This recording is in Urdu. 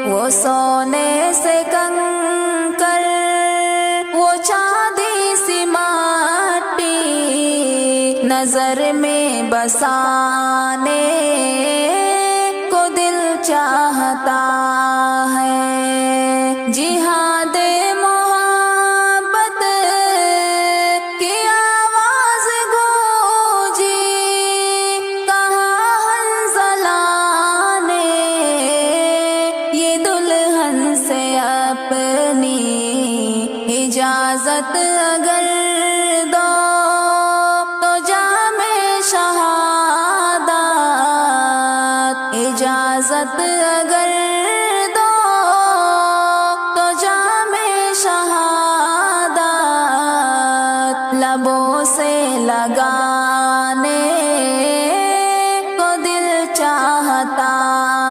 وہ سونے سے کنکر، وہ چاندی سی مٹی، نظر میں بسانے کو دل چاہتا ہے۔ جہاد محبت کی آواز گونجی، کہا حنظلہ نے یہ دلہن سے اپنی اجازت اگر دو تو جام شہادت اجازت اگر